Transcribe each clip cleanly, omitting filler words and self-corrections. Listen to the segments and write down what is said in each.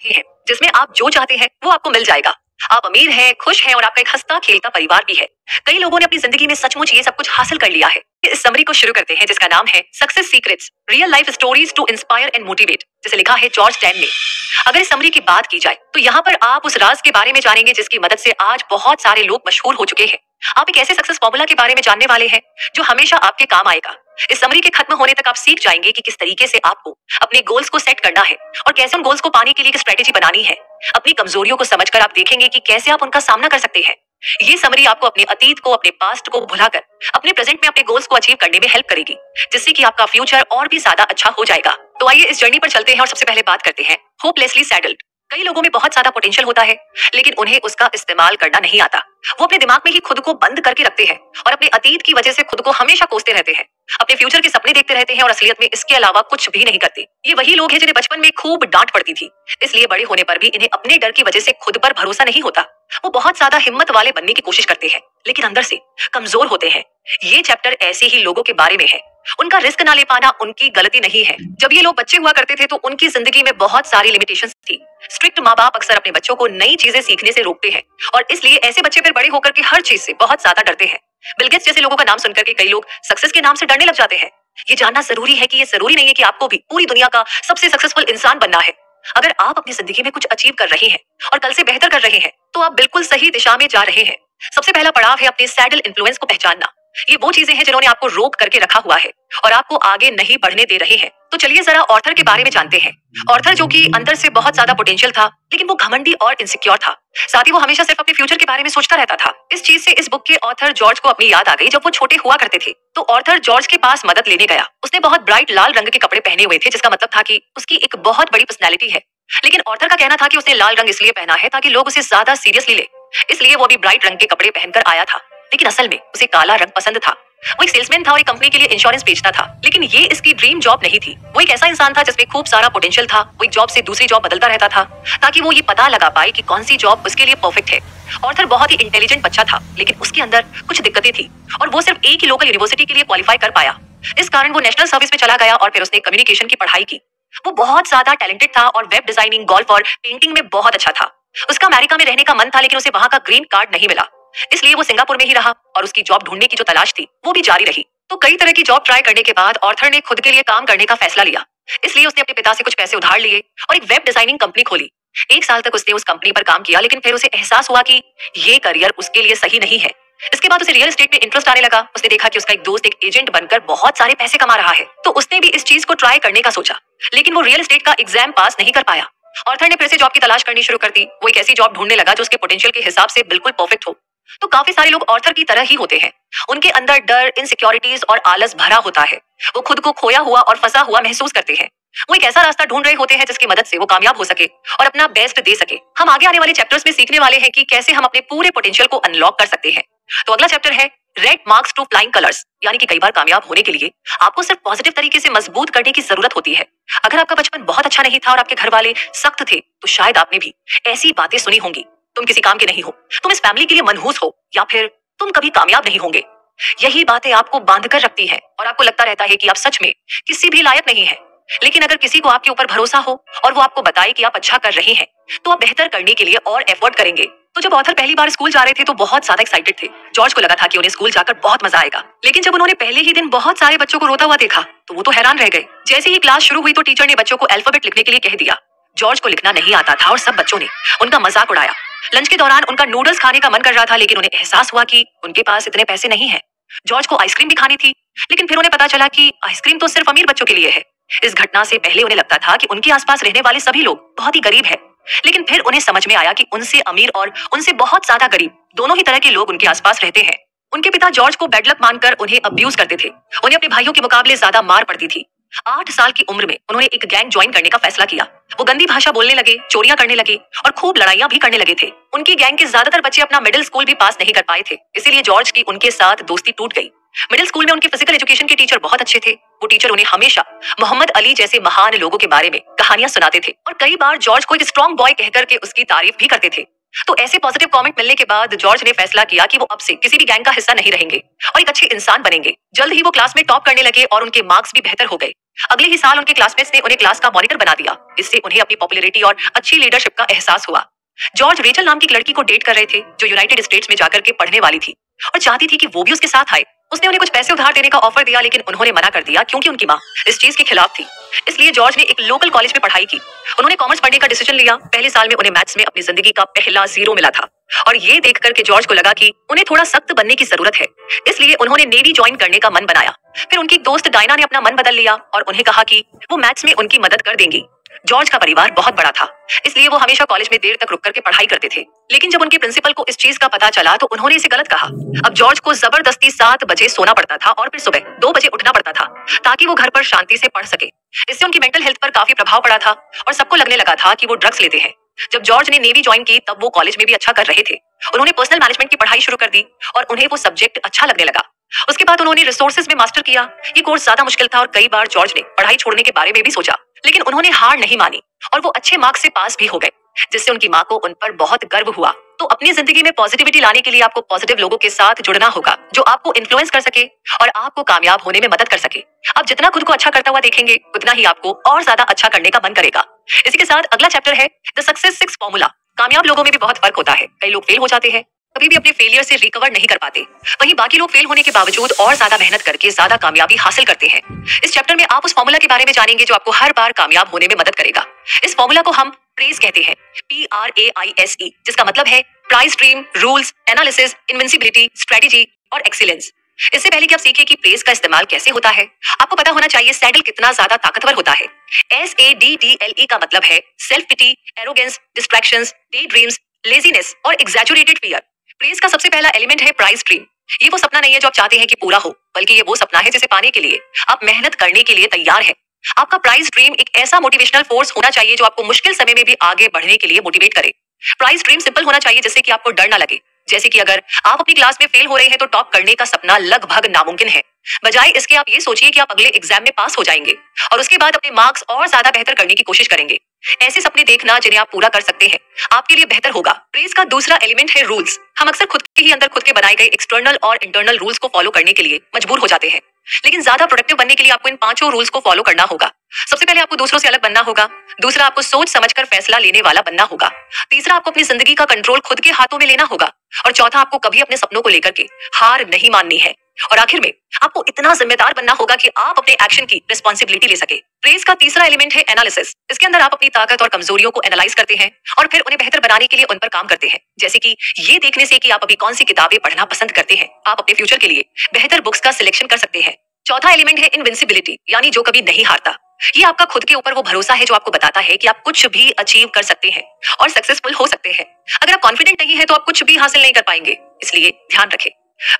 है जिसमें आप जो चाहते हैं वो आपको मिल जाएगा। आप अमीर हैं, खुश हैं और आपका एक हंसता खेलता परिवार भी है। कई लोगों ने अपनी जिंदगी में सचमुच ये सब कुछ हासिल कर लिया है। इस समरी को शुरू करते हैं जिसका नाम है success secrets, real life stories to inspire and motivate, जिसे लिखा है जॉर्ज टैन ने। अगर इस समरी की बात की जाए तो यहाँ पर आप उस राज के बारे में जानेंगे जिसकी मदद से आज बहुत सारे लोग मशहूर हो चुके हैं। आप एक ऐसे सक्सेस फॉर्मूला के बारे में जानने वाले हैं जो हमेशा आपके काम आएगा। इस समरी के खत्म होने तक आप सीख जाएंगे कि किस तरीके से आपको अपने गोल्स को सेट करना है और कैसे उन गोल्स को पाने के लिए एक स्ट्रेटेजी बनानी है। अपनी कमजोरियों को समझकर आप देखेंगे कि कैसे आप उनका सामना कर सकते हैं। ये समरी आपको अपने अतीत को, अपने पास्ट को भुलाकर अपने प्रेजेंट में अपने गोल्स को अचीव करने में हेल्प करेगी, जिससे कि आपका फ्यूचर और भी ज्यादा अच्छा हो जाएगा। तो आइए इस जर्नी पर चलते हैं और सबसे पहले बात करते हैं होपलेसली सैडल्ड। कई लोगों में बहुत ज्यादा पोटेंशियल होता है लेकिन उन्हें उसका इस्तेमाल करना नहीं आता। वो अपने दिमाग में ही खुद को बंद करके रखते हैं और अपने अतीत की वजह से खुद को हमेशा कोसते रहते हैं। अपने फ्यूचर के सपने देखते रहते हैं और असलियत में इसके अलावा कुछ भी नहीं करते। ये वही लोग हैं जिन्हें बचपन में खूब डांट पड़ती थी, इसलिए बड़े होने पर भी इन्हें अपने डर की वजह से खुद पर भरोसा नहीं होता। वो बहुत ज्यादा हिम्मत वाले बनने की कोशिश करते हैं लेकिन अंदर से कमजोर होते हैं। ये चैप्टर ऐसे ही लोगों के बारे में है। उनका रिस्क ना ले पाना उनकी गलती नहीं है। जब ये लोग बच्चे हुआ करते थे तो उनकी जिंदगी में बहुत सारी लिमिटेशंस थी। स्ट्रिक्ट माँ बाप अक्सर अपने बच्चों को नई चीजें सीखने से रोकते हैं और इसलिए ऐसे बच्चे फिर बड़े होकर के हर चीज से बहुत ज्यादा डरते हैं। बिल गेट्स जैसे लोगों का नाम सुनकर के कई लोग सक्सेस के नाम से डरने लग जाते हैं। ये जानना जरूरी है कि ये जरूरी नहीं है कि आपको भी पूरी दुनिया का सबसे सक्सेसफुल इंसान बनना है। अगर आप अपनी जिंदगी में कुछ अचीव कर रहे हैं और कल से बेहतर कर रहे हैं तो आप बिल्कुल सही दिशा में जा रहे हैं। सबसे पहला पड़ाव है अपने सैडल इन्फ्लुएंस को पहचानना। ये वो चीजें हैं जिन्होंने आपको रोक करके रखा हुआ है और आपको आगे नहीं बढ़ने दे रहे हैं। तो चलिए जरा ऑर्थर के बारे में जानते हैं। ऑर्थर जो कि अंदर से बहुत ज्यादा पोटेंशियल था लेकिन वो घमंडी और इनसिक्योर था। साथ ही वो हमेशा सिर्फ अपने फ्यूचर के बारे में सोचता रहता था। इस चीज से इस बुक के ऑथर जॉर्ज को अपनी याद आ गई। जब वो छोटे हुआ करते थे तो ऑर्थर जॉर्ज के पास मदद लेने गया। उसने बहुत ब्राइट लाल रंग के कपड़े पहने हुए थे जिसका मतलब था कि उसकी एक बहुत बड़ी पर्सनैलिटी है। लेकिन ऑर्थर का कहना था कि उसने लाल रंग इसलिए पहना है ताकि लोग उसे ज्यादा सीरियसली ले, इसलिए वो भी ब्राइट रंग के कपड़े पहनकर आया था। लेकिन असल में उसे काला रंग पसंद था। वो एक सेल्समैन था और एक कंपनी के लिए इंश्योरेंस बेचता था, लेकिन ये इसकी ड्रीम जॉब नहीं थी। वो एक ऐसा इंसान था जिसमें खूब सारा पोटेंशियल था। वो एक जॉब से दूसरी जॉब बदलता रहता था ताकि वो ये पता लगा पाए कि कौन सी जॉब उसके लिए परफेक्ट है। ऑर्थर बहुत ही इंटेलिजेंट बच्चा था लेकिन उसके अंदर कुछ दिक्कतें थी और वो सिर्फ एक ही लोकल यूनिवर्सिटी के लिए क्वालिफाई कर पाया। इस कारण वो नेशनल सर्विस में चला गया और फिर उसने कम्युनिकेशन की पढ़ाई की। वो बहुत ज्यादा टैलेंटेड था और वेब डिजाइनिंग, गोल्फ और पेंटिंग में बहुत अच्छा था। उसका अमेरिका में रहने का मन था लेकिन उसे वहां का ग्रीन कार्ड नहीं मिला, इसलिए वो सिंगापुर में ही रहा और उसकी जॉब ढूंढने की जो तलाश थी वो भी जारी रही। तो कई तरह की जॉब ट्राई करने के बाद ऑर्थर ने खुद के लिए काम करने का फैसला लिया। इसलिए उसने अपने पिता से कुछ पैसे उधार लिए और एक वेब डिजाइनिंग कंपनी खोली। 1 साल तक उसने उस कंपनी पर काम किया लेकिन फिर उसे एहसास हुआ कि ये करियर उसके लिए सही नहीं है। इसके बाद उसे रियल एस्टेट में इंटरेस्ट आने लगा। उसने देखा कि उसका एक दोस्त एक एजेंट बनकर बहुत सारे पैसे कमा रहा है, तो उसने भी इस चीज को ट्राई करने का सोचा, लेकिन वो रियल एस्टेट का एग्जाम पास नहीं कर पाया। ऑर्थर ने फिर से जॉब की तलाश करनी शुरू कर दी। वो एक ऐसी जॉब ढूंढने लगा जो उसके पोटेंशियल के हिसाब से बिल्कुल परफेक्ट हो। तो काफी सारे लोग ऑर्थर की तरह ही होते हैं। उनके अंदर डर, इनसिक्योरिटीज और आलस भरा होता है। वो खुद को खोया हुआ और फंसा हुआ महसूस करते हैं। वो एक ऐसा रास्ता ढूंढ रहे होते हैं जिसकी मदद से वो कामयाब हो सके और अपना बेस्ट दे सके। हम आगे आने वाले चैप्टर्स में सीखने वाले हैं कि कैसे हम अपने पूरे पोटेंशियल को अनलॉक कर सकते हैं। तो अगला चैप्टर है red marks to flying colours, यानी कि कई बार कामयाब होने के लिए आपको सिर्फ पॉजिटिव तरीके से मजबूत करने की जरूरत होती है। अगर आपका बचपन बहुत अच्छा नहीं था और आपके घर वाले सख्त थे तो शायद आपने भी ऐसी बातें सुनी होंगी। तुम किसी काम के नहीं हो, तुम इस फैमिली के लिए मनहूस हो, या फिर तुम कभी कामयाब नहीं होंगे। यही बातें आपको बांध कर रखती हैं और आपको लगता रहता है कि आप सच में किसी भी लायक नहीं है। लेकिन अगर किसी को आपके ऊपर भरोसा हो और वो आपको बताए कि आप अच्छा कर रहे हैं तो आप बेहतर करने के लिए और एफर्ट करेंगे। तो जब ऑथर पहली बार स्कूल जा रहे थे तो बहुत ज्यादा एक्साइटेड थे। जॉर्ज को लगा था कि उन्हें स्कूल जाकर बहुत मजा आएगा, लेकिन जब उन्होंने पहले ही दिन बहुत सारे बच्चों को रोता हुआ देखा तो वो तो हैरान रह गए। जैसे ही क्लास शुरू हुई तो टीचर ने बच्चों को अल्फाबेट लिखने के लिए कह दिया। जॉर्ज को लिखना नहीं आता था और सब बच्चों ने उनका मजाक उड़ाया। लंच के दौरान उनका नूडल्स खाने का मन कर रहा था लेकिन उन्हें एहसास हुआ कि उनके पास इतने पैसे नहीं हैं। जॉर्ज को आइसक्रीम भी खानी थी, लेकिन फिर उन्हें पता चला कि आइसक्रीम तो सिर्फ अमीर बच्चों के लिए है। इस घटना से पहले उन्हें लगता था कि उनके आसपास रहने वाले सभी लोग बहुत ही गरीब है, लेकिन फिर उन्हें समझ में आया कि उनसे अमीर और उनसे बहुत ज्यादा गरीब दोनों ही तरह के लोग उनके आसपास रहते हैं। उनके पिता जॉर्ज को बैड लक मानकर उन्हें अब्यूज करते थे। उन्हें अपने भाइयों के मुकाबले ज्यादा मार पड़ती थी। 8 साल की उम्र में उन्होंने एक गैंग ज्वाइन करने का फैसला किया। वो गंदी भाषा बोलने लगे, चोरियां करने लगे और खूब लड़ाइयां भी करने लगे थे। उनकी गैंग के ज्यादातर बच्चे अपना मिडिल स्कूल भी पास नहीं कर पाए थे, इसीलिए जॉर्ज की उनके साथ दोस्ती टूट गई। मिडिल स्कूल में उनके फिजिकल एजुकेशन के टीचर बहुत अच्छे थे। वो टीचर उन्हें हमेशा मोहम्मद अली जैसे महान लोगों के बारे में कहानियां सुनाते थे और कई बार जॉर्ज को एक स्ट्रॉन्ग बॉय कहकर के उसकी तारीफ भी करते थे। तो ऐसे पॉजिटिव कमेंट मिलने के बाद जॉर्ज ने फैसला किया कि वो अब से किसी भी गैंग का हिस्सा नहीं रहेंगे और एक अच्छे इंसान बनेंगे। जल्द ही वो क्लास में टॉप करने लगे और उनके मार्क्स भी बेहतर हो गए। अगले ही साल उनके क्लासमेट्स ने उन्हें क्लास का मॉनिटर बना दिया। इससे उन्हें अपनी पॉपुलैरिटी और अच्छी लीडरशिप का एहसास हुआ। जॉर्ज रेचल नाम की एक लड़की को डेट कर रहे थे जो यूनाइटेड स्टेट्स में जाकर के पढ़ने वाली थी और चाहती थी कि वो भी उसके साथ आए। उसने उन्हें कुछ पैसे उधार देने का ऑफर दिया लेकिन उन्होंने मना कर दिया क्योंकि उनकी माँ इस चीज के खिलाफ थी। इसलिए जॉर्ज ने एक लोकल कॉलेज में पढ़ाई की। उन्होंने कॉमर्स पढ़ने का डिसीजन लिया। पहले साल में उन्हें मैथ्स में अपनी जिंदगी का पहला 0 मिला था और ये देख करके जॉर्ज को लगा कि उन्हें थोड़ा सख्त बनने की जरूरत है। इसलिए उन्होंने नेवी ज्वाइन करने का मन बनाया। फिर उनकी दोस्त डायना ने अपना मन बदल लिया और उन्हें कहा कि वो मैथ्स में उनकी मदद कर देंगी। जॉर्ज का परिवार बहुत बड़ा था, इसलिए वो हमेशा कॉलेज में देर तक रुक करके पढ़ाई करते थे। लेकिन जब उनके प्रिंसिपल को इस चीज का पता चला तो उन्होंने इसे गलत कहा। अब जॉर्ज को जबरदस्ती 7 बजे सोना पड़ता था और फिर सुबह 2 बजे उठना पड़ता था ताकि वो घर पर शांति से पढ़ सके। इससे उनकी मेंटल हेल्थ पर काफी प्रभाव पड़ा था और सबको लगने लगा था कि वो ड्रग्स लेते हैं। जब जॉर्ज ने नेवी ज्वाइन की तब वो कॉलेज में भी अच्छा कर रहे थे। उन्होंने पर्सनल मैनेजमेंट की पढ़ाई शुरू कर दी और उन्हें वो सब्जेक्ट अच्छा लगने लगा। उसके बाद उन्होंने रिसोर्सेज में मास्टर किया। ये कोर्स ज्यादा मुश्किल था और कई बार जॉर्ज ने पढ़ाई छोड़ने के बारे में भी सोचा, लेकिन उन्होंने हार नहीं मानी और वो अच्छे मार्क्स से पास भी हो गए, जिससे उनकी माँ को उन पर बहुत गर्व हुआ। तो अपनी जिंदगी में पॉजिटिविटी लाने के लिए आपको पॉजिटिव लोगों के साथ जुड़ना होगा जो आपको इन्फ्लुएंस कर सके और आपको कामयाब होने में मदद कर सके। आप जितना खुद को अच्छा करता हुआ देखेंगे उतना ही आपको और ज्यादा अच्छा करने का मन करेगा। इसी के साथ अगला चैप्टर है द सक्सेस 6 फॉर्मूला। कामयाब लोगों में भी बहुत फर्क होता है। कई लोग फेल हो जाते हैं, कभी भी अपने फेलियर से रिकवर नहीं कर पाते। वहीं बाकी लोग फेल होने के बावजूद और ज्यादा मेहनत करके ज्यादा कामयाबी हासिल करते हैं। इस चैप्टर में आप उस फॉर्मूला के बारे में जानेंगे जो आपको हर बार कामयाब होने में मदद करेगा। इस फॉर्मूला को हम प्रेस कहते हैं, PRAISE, जिसका मतलब है price dream, rules, analysis, invincibility, strategy और एक्सीलेंस। इससे पहले कि आप सीखिए कि प्रेस का इस्तेमाल कैसे होता है, आपको पता होना चाहिए सैडल कितना ज्यादा ताकतवर होता है। SADDLE का मतलब है self pity, arrogance, distractions, day dreams, laziness और एग्जैजुरेटेड फियर। प्रेस का सबसे पहला एलिमेंट है प्राइस ड्रीम। ये वो सपना नहीं है जो आप चाहते हैं कि पूरा हो, बल्कि ये वो सपना है जिसे पाने के लिए आप मेहनत करने के लिए तैयार हैं। आपका प्राइस ड्रीम एक ऐसा मोटिवेशनल फोर्स होना चाहिए जो आपको मुश्किल समय में भी आगे बढ़ने के लिए मोटिवेट करे। प्राइस ड्रीम सिंपल होना चाहिए जिससे कि आपको डर ना लगे। जैसे कि अगर आप अपनी क्लास में फेल हो रहे हैं तो टॉप करने का सपना लगभग नामुमकिन है। बजाय इसके आप ये सोचिए कि आप अगले एग्जाम में पास हो जाएंगे और उसके बाद अपने मार्क्स और ज्यादा बेहतर करने की कोशिश करेंगे। ऐसे सपने देखना जिन्हें आप पूरा कर सकते हैं आपके लिए बेहतर होगा। प्रेस का दूसरा एलिमेंट है रूल्स। हम अक्सर खुद के ही अंदर खुद के बनाए गए एक्सटर्नल और इंटरनल रूल्स को फॉलो करने के लिए मजबूर हो जाते हैं, लेकिन ज्यादा प्रोडक्टिव बनने के लिए आपको इन 5 रूल्स को फॉलो करना होगा। सबसे पहले आपको दूसरों से अलग बनना होगा। दूसरा, आपको सोच समझकर फैसला लेने वाला बनना होगा। तीसरा, आपको अपनी जिंदगी का कंट्रोल खुद के हाथों में लेना होगा और चौथा, आपको कभी अपने सपनों को लेकर के हार नहीं माननी है। और आखिर में आपको इतना जिम्मेदार बनना होगा कि आप अपने एक्शन की रिस्पॉन्सिबिलिटी ले सके। प्रेस का तीसरा एलिमेंट है एनालिसिस। इसके अंदर आप अपनी ताकत और कमजोरियों को एनालाइज करते हैं और फिर उन्हें बेहतर बनाने के लिए उन पर काम करते हैं। जैसे कि ये देखने से कि आप अभी कौन सी किताबें पढ़ना पसंद करते हैं, आप अपने फ्यूचर के लिए बेहतर बुक्स का सिलेक्शन कर सकते हैं। चौथा एलिमेंट है इनविंसिबिलिटी, यानी जो कभी नहीं हारता। ये आपका खुद के ऊपर वो भरोसा है जो आपको बताता है कि आप कुछ भी अचीव कर सकते हैं और सक्सेसफुल हो सकते हैं। अगर आप कॉन्फिडेंट नहीं है तो आप कुछ भी हासिल नहीं कर पाएंगे, इसलिए ध्यान रखें।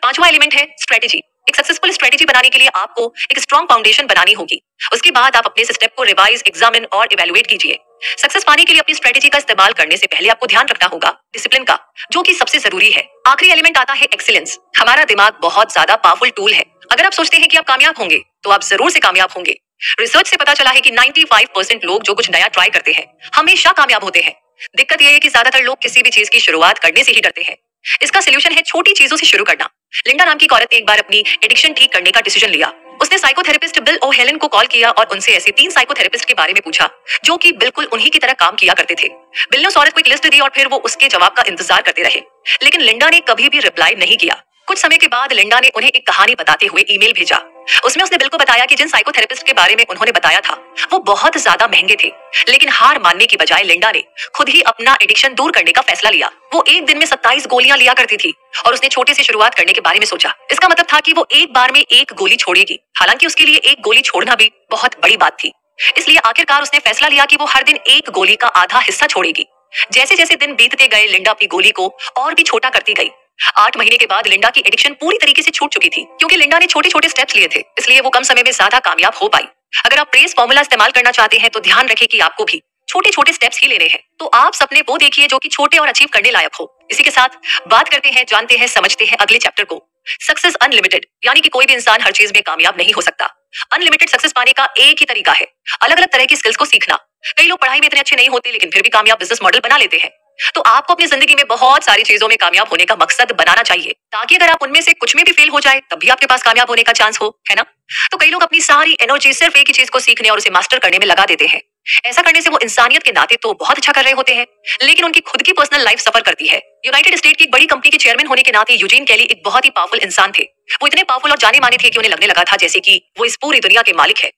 पांचवा एलिमेंट है स्ट्रेटेजी। एक सक्सेसफुल स्ट्रेटेजी बनाने के लिए आपको एक स्ट्रॉन्ग फाउंडेशन बनानी होगी। उसके बाद आप अपने स्टेप को रिवाइज, एग्जामिन और इवैल्यूएट कीजिए। सक्सेस पाने के लिए अपनी स्ट्रेटेजी का इस्तेमाल करने से पहले आपको ध्यान रखना होगा डिसिप्लिन का, जो कि सबसे जरूरी है। आखिरी एलिमेंट आता है एक्सीलेंस। हमारा दिमाग बहुत ज्यादा पावरफुल टूल है। अगर आप सोचते हैं कि आप कामयाब होंगे तो आप जरूर से कामयाब होंगे। रिसर्च से पता चला है कि 95% लोग जो कुछ नया ट्राई करते हैं हमेशा कामयाब होते हैं। दिक्कत यह है कि ज्यादातर लोग किसी भी चीज की शुरुआत करने से ही डरते हैं। इसका सोल्यूशन है छोटी चीजों से शुरू करना। लिंडा नाम की एक औरत ने एक बार अपनी एडिक्शन ठीक करने का डिसीजन लिया। उसने साइकोथेरेपिस्ट बिल ओहेलन को कॉल किया और उनसे ऐसे 3 साइकोथेरेपिस्ट के बारे में पूछा जो कि बिल्कुल उन्हीं की तरह काम किया करते थे। बिल ने उस औरत को एक लिस्ट दी और फिर वो उसके जवाब का इंतजार करते रहे, लेकिन लिंडा ने कभी भी रिप्लाई नहीं किया। कुछ समय के बाद लिंडा ने उन्हें एक कहानी बताते हुए ईमेल भेजा। उसमें उसने बिल को बताया कि जिन साइकोथेरेपिस्ट के बारे में उन्होंने बताया था वो बहुत ज्यादा महंगे थे, लेकिन हार मानने की बजाय लिंडा ने खुद ही अपना एडिक्शन दूर करने का फैसला लिया। वो एक दिन में 27 गोलियां लिया करती थी और उसने छोटे से शुरुआत करने के बारे में सोचा। इसका मतलब था कि वो एक बार में 1 गोली छोड़ेगी। हालांकि उसके लिए 1 गोली छोड़ना भी बहुत बड़ी बात थी, इसलिए आखिरकार उसने फैसला लिया कि वो हर दिन 1 गोली का आधा हिस्सा छोड़ेगी। जैसे जैसे दिन बीतते गए लिंडा अपनी गोली को और भी छोटा करती गई। 8 महीने के बाद लिंडा की एडिक्शन पूरी तरीके से छूट चुकी थी। क्योंकि लिंडा ने छोटे छोटे स्टेप्स लिए थे, इसलिए वो कम समय में ज्यादा कामयाब हो पाई। अगर आप प्रेस फॉर्मूला इस्तेमाल करना चाहते हैं तो ध्यान रखें कि आपको भी छोटे छोटे स्टेप्स ही लेने हैं। तो आप सपने वो देखिए जो कि छोटे और अचीव करने लायक हो। इसी के साथ बात करते हैं, जानते हैं, समझते हैं अगले चैप्टर को, सक्सेस अनलिमिटेड। यानी कि कोई भी इंसान हर चीज में कामयाब नहीं हो सकता। अनलिमिटेड सक्सेस पाने का एक ही तरीका है, अलग अलग तरह की स्किल्स को सीखना। कई लोग पढ़ाई में इतने अच्छे नहीं होते लेकिन फिर भी कामयाब बिजनेस मॉडल बना लेते हैं। तो आपको अपनी जिंदगी में बहुत सारी चीजों में कामयाब होने का मकसद बनाना चाहिए, ताकि अगर आप उनमें से कुछ में भी फेल हो जाए तब भी आपके पास कामयाब होने का चांस हो, है ना। तो कई लोग अपनी सारी एनर्जी सिर्फ एक ही चीज को सीखने और उसे मास्टर करने में लगा देते हैं। ऐसा करने से वो इंसानियत के नाते तो बहुत अच्छा कर रहे होते हैं, लेकिन उनकी खुद की पर्सनल लाइफ सफर करती है। यूनाइटेड स्टेट की एक बड़ी कंपनी के चेयरमैन होने के नाते यूजीन कैली एक बहुत ही पावरफुल इंसान थे। वो इतने पावरफुल और जाने माने थे कि उन्हें लगने लगा था जैसे कि वो इस पूरी दुनिया के मालिक है।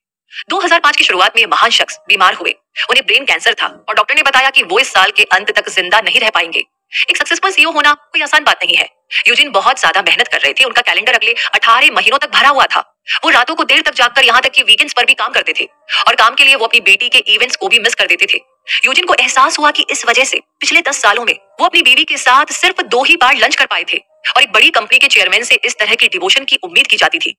2005 की शुरुआत में ये महान शख्स बीमार हुए। उन्हें ब्रेन कैंसर था और डॉक्टर ने बताया कि वो इस साल के अंत तक जिंदा नहीं रह पाएंगे। एक सक्सेसफुल सीईओ होना कोई आसान बात नहीं है। यूजिन बहुत ज्यादा मेहनत कर रहे थे। उनका कैलेंडर अगले 18 महीनों तक भरा हुआ था। वो रातों को देर तक जागकर यहाँ तक कि वीकेंड्स पर भी काम करते थे और काम के लिए वो अपनी बेटी के इवेंट्स को भी मिस कर देते थे। यूजिन को एहसास हुआ कि इस वजह से पिछले 10 सालों में वो अपनी बीवी के साथ सिर्फ 2 ही बार लंच कर पाए थे और एक बड़ी कंपनी के चेयरमैन से इस तरह की डिवोशन की उम्मीद की जाती थी।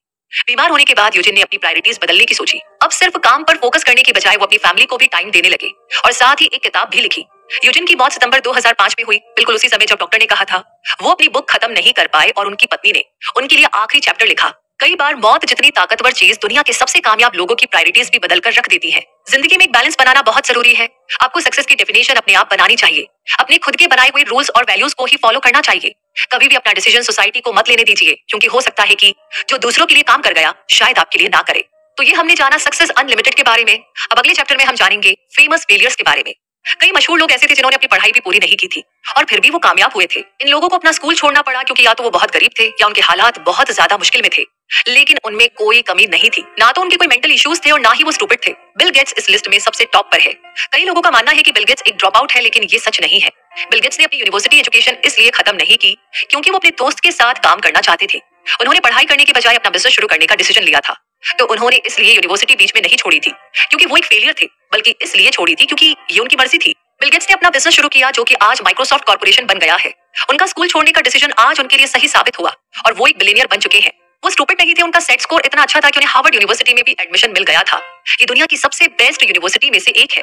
बीमार होने के बाद यूजिन ने अपनी प्रायोरिटीज बदलने की सोची। अब सिर्फ काम पर फोकस करने की बजाय वो अपनी फैमिली को भी टाइम देने लगे और साथ ही एक किताब भी लिखी। यूजिन की मौत सितंबर 2005 में हुई, बिल्कुल उसी समय जब डॉक्टर ने कहा था। वो अपनी बुक खत्म नहीं कर पाए और उनकी पत्नी ने उनके लिए आखिरी चैप्टर लिखा। कई बार मौत जितनी ताकतवर चीज दुनिया के सबसे कामयाब लोगों की प्रायोरिटीज भी बदलकर रख देती है। जिंदगी में एक बैलेंस बनाना बहुत जरूरी है। आपको सक्सेस की डेफिनेशन अपने आप बनानी चाहिए। अपने खुद के बनाए हुए रूल्स और वैल्यूज को ही फॉलो करना चाहिए। कभी भी अपना डिसीजन सोसाइटी को मत लेने दीजिए, क्योंकि हो सकता है कि जो दूसरों के लिए काम कर गया शायद आपके लिए ना करे। तो ये हमने जाना सक्सेस अनलिमिटेड के बारे में। अब अगले चैप्टर में हम जानेंगे फेमस फेलियर्स के बारे में। कई मशहूर लोग ऐसे थे जिन्होंने अपनी पढ़ाई भी पूरी नहीं की थी और फिर भी वो कामयाब हुए थे। इन लोगों को अपना स्कूल छोड़ना पड़ा क्योंकि या तो वो बहुत गरीब थे या उनके हालात बहुत ज्यादा मुश्किल में थे, लेकिन उनमें कोई कमी नहीं थी। ना तो उनके कोई मेंटल इश्यूज थे और ना ही वो स्टूपिड थे। बिल गेट्स इस लिस्ट में सबसे टॉप पर है। कई लोगों का मानना है कि बिल गेट्स एक ड्रॉप आउट है, लेकिन ये सच नहीं है। बिल गेट्स ने अपनी यूनिवर्सिटी एजुकेशन इसलिए खत्म नहीं की क्योंकि वो अपने दोस्त के साथ काम करना चाहते थे। उन्होंने पढ़ाई करने के बजाय अपना बिजनेस शुरू करने का डिसीजन लिया था। तो उन्होंने इसलिए यूनिवर्सिटी बीच में नहीं छोड़ी थी क्योंकि वो एक फेलियर थे, बल्कि इसलिए छोड़ी थी क्योंकि ये उनकी मर्जी थी। बिल गेट्स ने अपना बिजनेस शुरू किया जो कि आज माइक्रोसॉफ्ट कॉर्पोरेशन बन गया है। उनका स्कूल छोड़ने का डिसीजन आज उनके लिए सही साबित हुआ और वो एक बिलियनियर बन चुके हैं। वो स्टूपिड नहीं थे। उनका सेट स्कोर इतना अच्छा था कि उन्हें हार्वर्ड यूनिवर्सिटी में भी एडमिशन मिल गया था। ये दुनिया की सबसे बेस्ट यूनिवर्सिटी में से एक है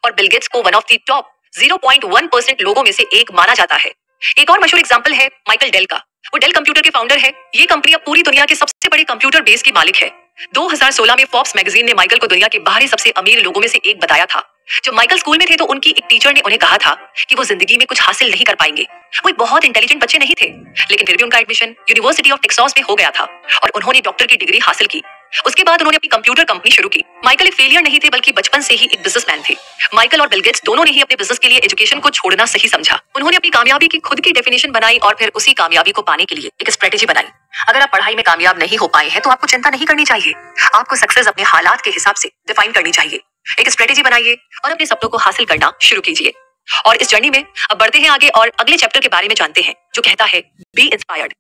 और बिल गेट्स को वन ऑफ द टॉप 0.1% लोगों में से एक माना जाता है। एक और मशहूर एग्जांपल है माइकल डेल का। वो डेल कंप्यूटर के फाउंडर है। ये कंपनी अब पूरी दुनिया के सबसे बड़े कंप्यूटर बेस की मालिक है। 2016 में फोर्ब्स मैगजीन ने माइकल को दुनिया के बाहरी सबसे अमीर लोगों में से एक बताया था। जब माइकल स्कूल में थे तो उनकी एक टीचर ने उन्हें कहा था कि वो जिंदगी में कुछ हासिल नहीं कर पाएंगे। वो एक बहुत इंटेलिजेंट बच्चे नहीं थे, लेकिन फिर भी उनका एडमिशन यूनिवर्सिटी ऑफ टेक्सास में हो गया था और उन्होंने डॉक्टर की डिग्री हासिल की। उसके बाद उन्होंने अपनी कंप्यूटर कंपनी शुरू की। माइकल एक फेलियर नहीं थे, बल्कि बचपन से ही एक बिजनेसमैन थे। माइकल और बिल गेट्स दोनों ने ही अपने बिजनेस के लिए एजुकेशन को छोड़ना सही समझा। उन्होंने अपनी कामयाबी की खुद की डेफिनेशन बनाई और फिर उसी कामयाबी को पाने के लिए एक स्ट्रेटेजी बनाई। अगर आप पढ़ाई में कामयाब नहीं हो पाए हैं तो आपको चिंता नहीं करनी चाहिए। आपको सक्सेस अपने हालात के हिसाब से डिफाइन करनी चाहिए। एक स्ट्रेटेजी बनाइए और अपने सपनों को हासिल करना शुरू कीजिए। और इस जर्नी में अब बढ़ते हैं आगे और अगले चैप्टर के बारे में जानते हैं जो कहता है बी इंस्पायर्ड।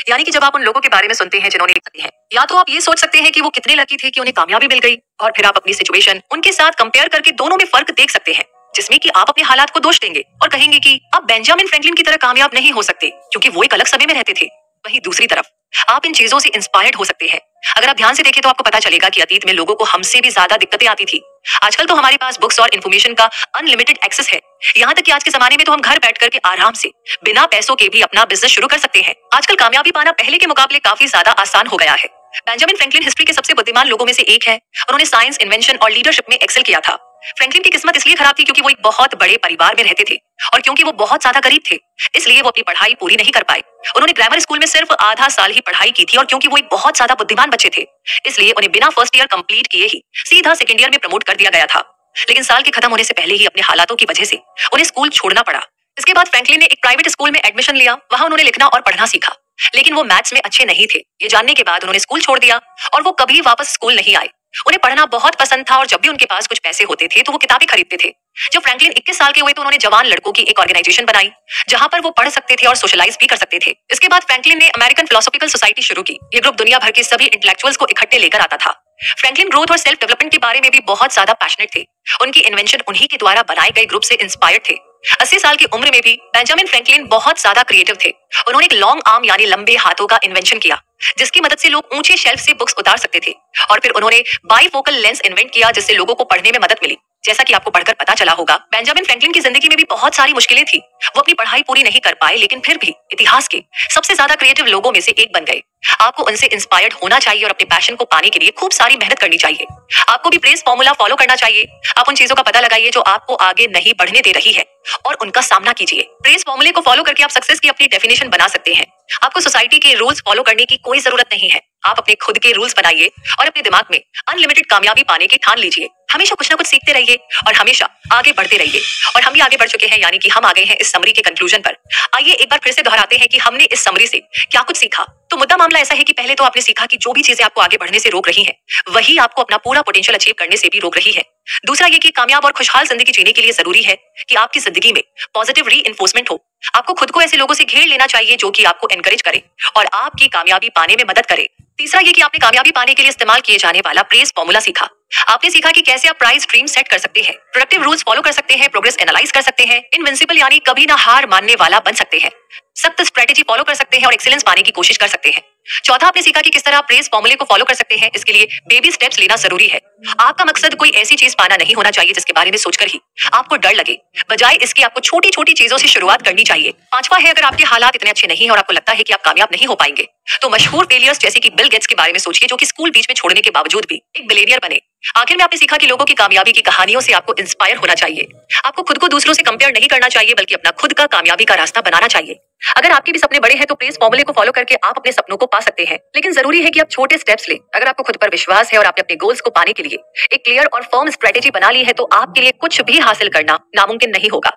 यानी कि जब आप उन लोगों के बारे में सुनते हैं जिन्होंने करते हैं, या तो आप ये सोच सकते हैं कि वो कितने लकी थे कि उन्हें कामयाबी मिल गई, और फिर आप अपनी सिचुएशन उनके साथ कंपेयर करके दोनों में फर्क देख सकते हैं, जिसमें कि आप अपने हालात को दोष देंगे और कहेंगे कि आप बेंजामिन फ्रैंकलिन की तरह कामयाब नहीं हो सकते क्योंकि वो एक अलग समय में रहते थे। वहीं दूसरी तरफ आप इन चीजों से इंस्पायर्ड हो सकते हैं। अगर आप ध्यान से देखें तो आपको पता चलेगा कि अतीत में लोगों को हमसे भी ज्यादा दिक्कतें आती थी। आजकल तो हमारे पास बुक्स और इन्फॉर्मेशन का अनलिमिटेड एक्सेस है। यहाँ तक कि आज के जमाने में तो हम घर बैठ करके आराम से बिना पैसों के भी अपना बिजनेस शुरू कर सकते हैं। आजकल कामयाबी पाना पहले के मुकाबले काफी ज्यादा आसान हो गया है। बेंजामिन फ्रैंकलिन हिस्ट्री के सबसे बुद्धिमान लोगों में से एक है। उन्होंने साइंस, इन्वेंशन और लीडरशिप में एक्सेल किया था। फ्रैंकलिन की किस्मत इसलिए खराब थी क्योंकि वो एक बहुत बड़े परिवार में रहते थे और क्योंकि वो बहुत ज्यादा गरीब थे, इसलिए वो अपनी पढ़ाई पूरी नहीं कर पाए। उन्होंने ग्रामर स्कूल में सिर्फ आधा साल ही पढ़ाई की थी और क्योंकि वो एक बहुत ज्यादा बुद्धिमान बच्चे थे, इसलिए उन्हें बिना फर्स्ट ईयर कंप्लीट किए ही सीधा सेकेंड ईयर में प्रमोट कर दिया गया था। लेकिन साल के खत्म होने से पहले ही अपने हालातों की वजह से उन्हें स्कूल छोड़ना पड़ा। इसके बाद फ्रैंकलिन ने एक प्राइवेट स्कूल में एडमिशन लिया। वहां उन्होंने लिखना और पढ़ना सीखा, लेकिन वो मैथ्स में अच्छे नहीं थे। ये जानने के बाद उन्होंने स्कूल छोड़ दिया और वो कभी वापस स्कूल नहीं आए। उन्हें पढ़ना बहुत पसंद था और जब भी उनके पास कुछ पैसे होते थे तो वो किताबें खरीदते थे। जब फ्रैंकलिन 21 साल के हुए तो उन्होंने जवान लड़कों की एक ऑर्गेनाइजेशन बनाई जहां पर वो पढ़ सकते थे और सोशलाइज भी कर सकते थे। इसके बाद फ्रैंकलिन ने अमेरिकन फिलोसॉफिकल सोसाइटी शुरू की। ये ग्रुप दुनिया भर के सभी इंटेलेक्चुअल्स को इकट्ठे लेकर आता था। फ्रैंकलिन ग्रोथ और सेल्फ डेवलपमेंट के बारे में भी बहुत ज्यादा पैशनेट थे। उनकी इन्वेंशन उन्हीं के द्वारा बनाए गए ग्रुप से इंस्पायर्ड थे। 80 साल की उम्र में भी बेंजामिन फ्रैंकलिन बहुत ज्यादा क्रिएटिव थे। उन्होंने एक लॉन्ग आर्म यानी लंबे हाथों का इन्वेंशन किया जिसकी मदद से लोग ऊंचे शेल्फ से बुक्स उतार सकते थे, और फिर उन्होंने बाईफोकल लेंस इन्वेंट किया जिससे लोगों को पढ़ने में मदद मिली। जैसा कि आपको पढ़कर पता चला होगा, बेंजामिन फ्रैंकलिन की जिंदगी में भी बहुत सारी मुश्किलें थी। वो अपनी पढ़ाई पूरी नहीं कर पाए, लेकिन फिर भी इतिहास के सबसे ज्यादा क्रिएटिव लोगों में से एक बन गए। आपको उनसे इंस्पायर्ड होना चाहिए और अपने पैशन को पाने के लिए खूब सारी मेहनत करनी चाहिए। आपको भी प्रेस फॉर्मूला फॉलो करना चाहिए। आप उन चीजों का पता लगाइए जो आपको आगे नहीं बढ़ने दे रही है और उनका सामना कीजिए। प्रेस फॉर्मूले को फॉलो करके आप सक्सेस की अपनी डेफिनेशन बना सकते हैं। आपको सोसाइटी के रूल्स फॉलो करने की कोई जरूरत नहीं है। आप अपने खुद के रूल्स बनाइए और अपने दिमाग में अनलिमिटेड कामयाबी पाने की ठान लीजिए। हमेशा कुछ ना कुछ सीखते रहिए और हमेशा आगे बढ़ते रहिए। और हम भी आगे बढ़ चुके हैं, यानी कि हम आ गए हैं इस समरी के कंक्लूजन पर। आइए एक बार फिर से दोहराते हैं कि हमने इस समरी से क्या कुछ सीखा। तो मुद्दा मामला ऐसा है कि पहले तो आपने सीखा कि जो भी चीजें आपको आगे बढ़ने से रोक रही हैं, वही आपको अपना पूरा पोटेंशियल अचीव करने से भी रोक रही है। दूसरा ये कि कामयाब और खुशहाल जिंदगी जीने के लिए जरूरी है कि आपकी जिंदगी में पॉजिटिव री इन्फोर्समेंट हो। आपको खुद को ऐसे लोगों से घेर लेना चाहिए जो कि आपको एनकरेज करे और आपकी कामयाबी पाने में मदद करे। तीसरा ये कि आपने कामयाबी पाने के लिए इस्तेमाल किए जाने वाला प्रेस फॉर्मूला सीखा। आपने सीखा कि कैसे आप प्राइस स्ट्रीम सेट कर सकते हैं, प्रोडक्टिव रूल्स फॉलो कर सकते हैं, प्रोग्रेस एनालाइज कर सकते हैं, इनविंसिबल यानी कभी ना हार मानने वाला बन सकते हैं, सख्त स्ट्रेटेजी फॉलो कर सकते हैं और एक्सीलेंस पाने की कोशिश कर सकते हैं। चौथा, आपने सीखा कि किस तरह आप प्रेस फॉर्मूले को फॉलो कर सकते हैं। इसके लिए बेबी स्टेप्स लेना जरूरी है। आपका मकसद कोई ऐसी चीज पाना नहीं होना चाहिए जिसके बारे में सोचकर ही आपको डर लगे। बजाय इसके आपको छोटी छोटी चीजों से शुरुआत करनी चाहिए। पांचवा है, अगर आपके हालात इतने अच्छे नहीं है और आपको लगता है कि आप कामयाब नहीं हो पाएंगे, तो मशहूर फेलियर्स जैसे कि बिल गेट्स के बारे में सोचिए, जो कि स्कूल बीच में छोड़ने के बावजूद भी एक बिलियनियर बने। आखिर में आपने सीखा कि लोगों की कामयाबी की कहानियों से आपको इंस्पायर होना चाहिए। आपको खुद को दूसरों से कंपेयर नहीं करना चाहिए, बल्कि अपना खुद का कामयाबी का रास्ता बनाना चाहिए। अगर आपके भी सपने बड़े हैं तो प्रेस फॉर्मूले को फॉलो करके आप अपने सपनों को पा सकते हैं, लेकिन जरूरी है कि आप छोटे स्टेप्स लें। अगर आपको खुद पर विश्वास है और आपने अपने गोल्स को पाने के लिए एक क्लियर और फर्म स्ट्रेटेजी बना ली है, तो आपके लिए कुछ भी हासिल करना नामुमकिन नहीं होगा।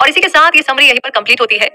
और इसी के साथ ये समरी यहीं पर कंप्लीट होती है।